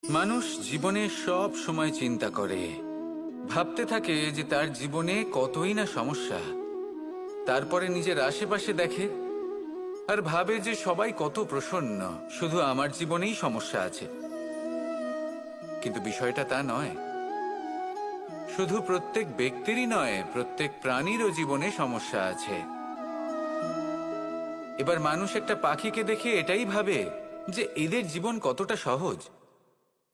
মানুষ জীবনে সব সময় চিন্তা করে, ভাবতে থাকে যে তার জীবনে কতই না সমস্যা। তারপরে নিজের আশেপাশে দেখে আর ভাবে যে সবাই কত প্রসন্ন, শুধু আমার জীবনেই সমস্যা আছে। কিন্তু বিষয়টা তা নয়। শুধু প্রত্যেক ব্যক্তিরই নয়, প্রত্যেক প্রাণীরও জীবনে সমস্যা আছে। এবার মানুষ একটা পাখিকে দেখে এটাই ভাবে যে এদের জীবন কতটা সহজ।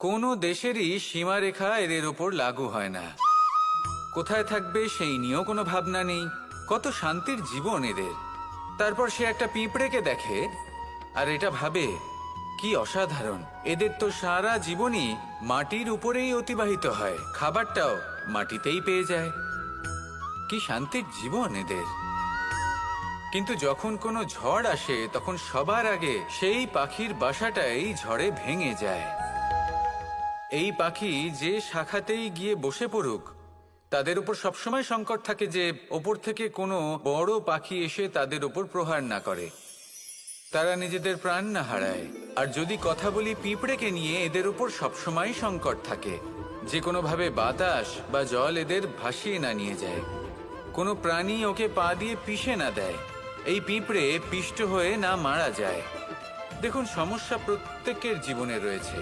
কোনো দেশেরই সীমারেখা এদের ওপর লাগু হয় না। কোথায় থাকবে সেই নিয়েও কোনো ভাবনা নেই। কত শান্তির জীবন এদের। তারপর সে একটা পিঁপড়েকে দেখে আর এটা ভাবে কি অসাধারণ, এদের তো সারা জীবনই মাটির উপরেই অতিবাহিত হয়, খাবারটাও মাটিতেই পেয়ে যায়। কি শান্তির জীবন এদের। কিন্তু যখন কোনো ঝড় আসে তখন সবার আগে সেই পাখির বাসাটাই ঝড়ে ভেঙে যায়। এই পাখি যে শাখাতেই গিয়ে বসে পড়ুক, তাদের উপর সবসময় সংকট থাকে যে ওপর থেকে কোনো বড় পাখি এসে তাদের উপর প্রহার না করে, তারা নিজেদের প্রাণ না হারায়। আর যদি কথা বলি পিঁপড়েকে নিয়ে, এদের উপর সবসময় সংকট থাকে যে কোনোভাবে বাতাস বা জল এদের ভাসিয়ে না নিয়ে যায়, কোনো প্রাণী ওকে পা দিয়ে পিষে না দেয়, এই পিঁপড়ে পিষ্ট হয়ে না মারা যায়। দেখুন, সমস্যা প্রত্যেকের জীবনে রয়েছে।